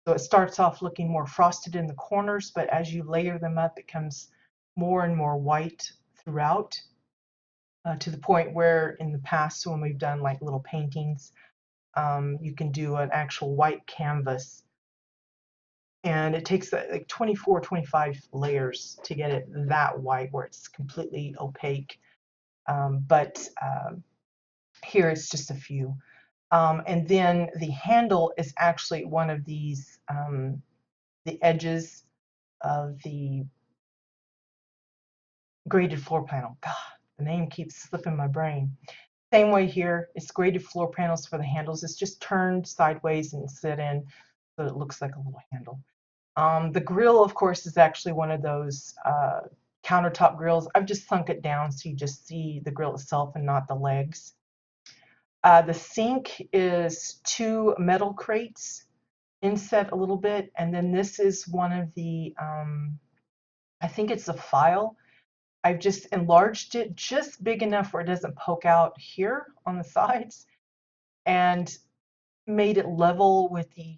So it starts off looking more frosted in the corners, but as you layer them up, it becomes more and more white throughout. to the point where in the past when we've done like little paintings, you can do an actual white canvas, and it takes like 24, 25 layers to get it that white where it's completely opaque. But here it's just a few. And then the handle is actually one of these, the edges of the graded floor panel. God, the name keeps slipping my brain. Same way here, it's graded floor panels for the handles. It's just turned sideways and set in so it looks like a little handle. The grill, of course, is actually one of those countertop grills. I've just sunk it down so you just see the grill itself and not the legs. The sink is 2 metal crates inset a little bit, and then this is one of the, I think it's a file. I've just enlarged it just big enough where it doesn't poke out here on the sides, and made it level with the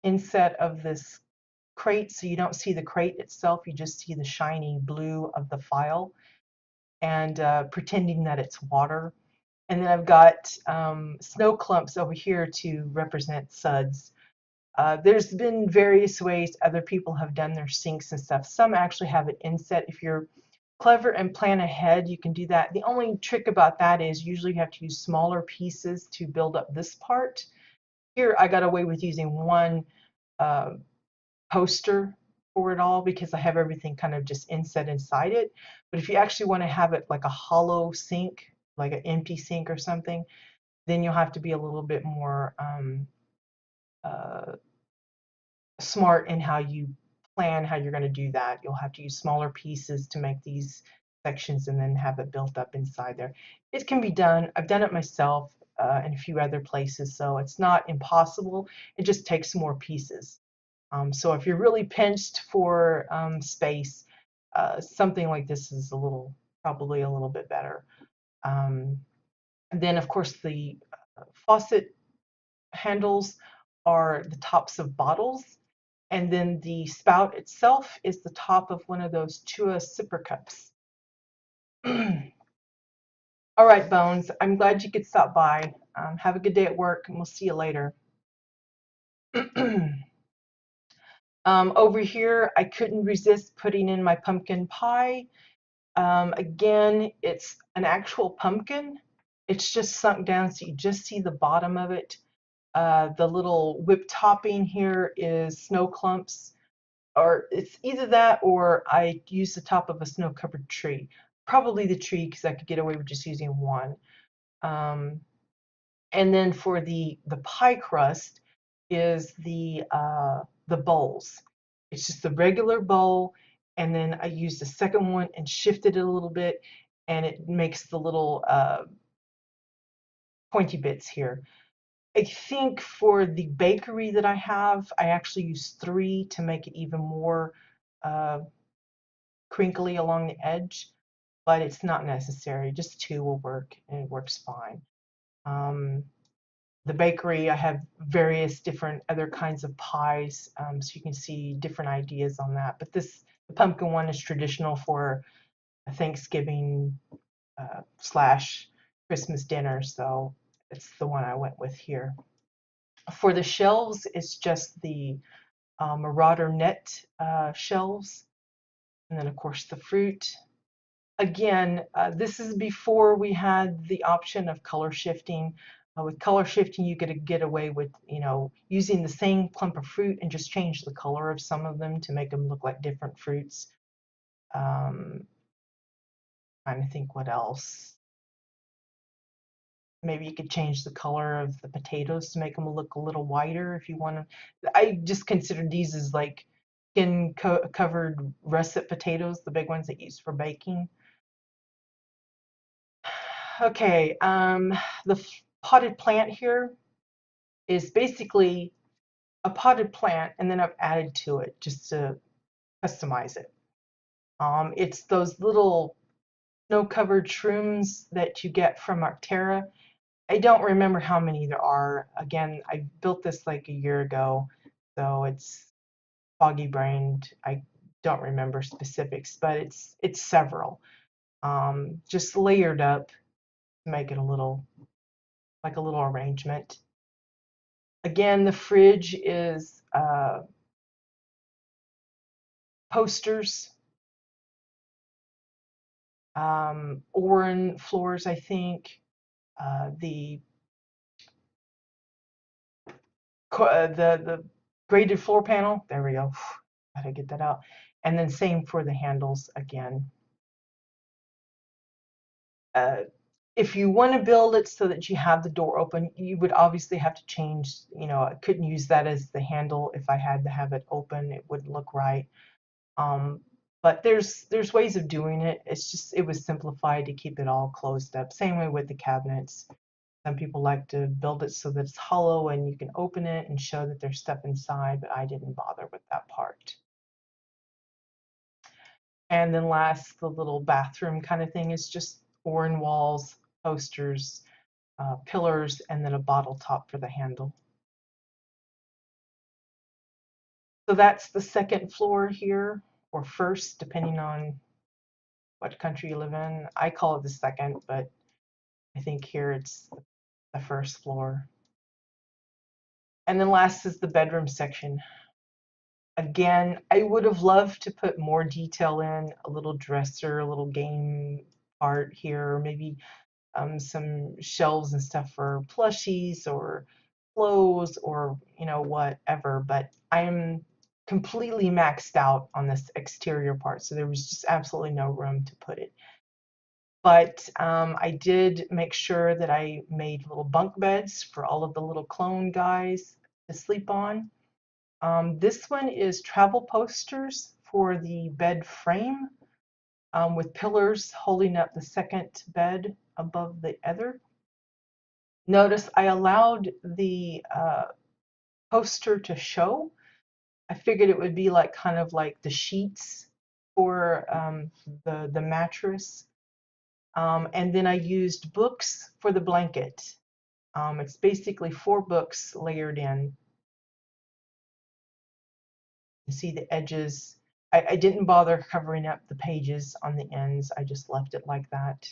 inset of this crate, so you don't see the crate itself, you just see the shiny blue of the file, and pretending that it's water. And then I've got snow clumps over here to represent suds. There's been various ways other people have done their sinks and stuff. Some actually have it inset. If you're clever and plan ahead, you can do that. The only trick about that is usually you have to use smaller pieces to build up this part. Here I got away with using one poster for it all because I have everything kind of just inset inside it. But if you actually want to have it like a hollow sink, like an empty sink or something, then you'll have to be a little bit more uh, smart in how you plan how you're going to do that. You'll have to use smaller pieces to make these sections and then have it built up inside there. It can be done. I've done it myself in a few other places, so it's not impossible. It just takes more pieces. So if you're really pinched for space, something like this is probably a little bit better. And then of course the faucet handles are the tops of bottles, and then the spout itself is the top of one of those Chua sipper cups. All right, Bones, I'm glad you could stop by. Have a good day at work, and we'll see you later. Over here, I couldn't resist putting in my pumpkin pie. Again, it's an actual pumpkin. It's just sunk down so you just see the bottom of it. The little whipped topping here is snow clumps, or it's either that or I use the top of a snow-covered tree. Probably the tree because I could get away with just using one. And then for the pie crust is the bowls. It's just the regular bowl, and then I used the second one and shifted it a little bit, and it makes the little pointy bits here. I think for the bakery that I have, I actually use 3 to make it even more crinkly along the edge, but it's not necessary. Just 2 will work, and it works fine. The bakery, I have various different other kinds of pies, so you can see different ideas on that. But the pumpkin one is traditional for a Thanksgiving slash Christmas dinner, so it's the one I went with here. For the shelves, it's just the Marauder net shelves, and then of course the fruit. Again, this is before we had the option of color shifting. With color shifting, you get away with, using the same clump of fruit and just change the color of some of them to make them look like different fruits. Trying to think what else. Maybe you could change the color of the potatoes to make them look a little whiter if you want to. I just consider these as like skin covered russet potatoes, the big ones that you use for baking. Okay, the potted plant here is basically a potted plant, and then I've added to it just to customize it. It's those little snow-covered shrooms that you get from Arctera. I don't remember how many there are. Again, I built this like a year ago, so it's foggy-brained. I don't remember specifics, but it's several. just layered up to make it a little, like a little arrangement. Again, the fridge is posters, Oran floors, I think. The graded floor panel. There we go. Gotta get that out. And then same for the handles again. If you want to build it so that you have the door open, you would obviously have to change, I couldn't use that as the handle. If I had to have it open, it wouldn't look right. But there's ways of doing it. It's just, it was simplified to keep it all closed up. Same way with the cabinets. Some people like to build it so that it's hollow and you can open it and show that there's stuff inside, but I didn't bother with that part. And then last, the little bathroom kind of thing is just Oran walls, posters, pillars, and then a bottle top for the handle. So that's the second floor here, or first, depending on what country you live in. I call it the second, but I think here it's the first floor. And then last is the bedroom section. Again, I would have loved to put more detail in, a little dresser, a little game part here, maybe some shelves and stuff for plushies or clothes or whatever, but I'm completely maxed out on this exterior part, so there was just absolutely no room to put it. But I did make sure that I made little bunk beds for all of the little clone guys to sleep on. This one is travel posters for the bed frame, with pillars holding up the second bed above the other. Notice I allowed the poster to show. I figured it would be like kind of like the sheets for the mattress. And then I used books for the blanket. It's basically 4 books layered in. You see the edges. I didn't bother covering up the pages on the ends. I just left it like that.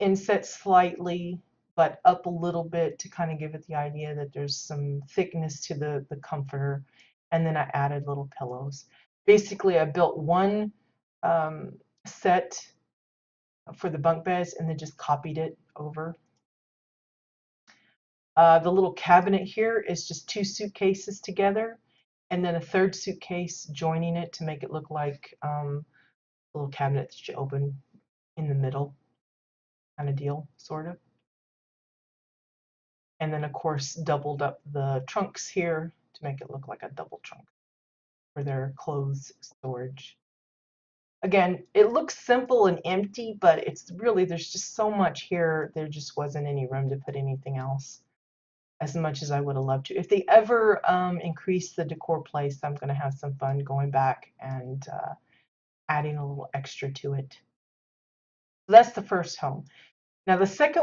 Inset slightly, but up a little bit to kind of give it the idea that there's some thickness to the comforter. And then I added little pillows. Basically, I built one set for the bunk beds and then just copied it over. The little cabinet here is just 2 suitcases together, and then a third suitcase joining it to make it look like a little cabinet that you open in the middle kind of deal, sort of. And then, of course, doubled up the trunks here to make it look like a double trunk for their clothes storage. Again, it looks simple and empty, but it's really, there's just so much here, there just wasn't any room to put anything else, as much as I would have loved to. If they ever increase the decor place, I'm going to have some fun going back and adding a little extra to it. So that's the first home. Now the second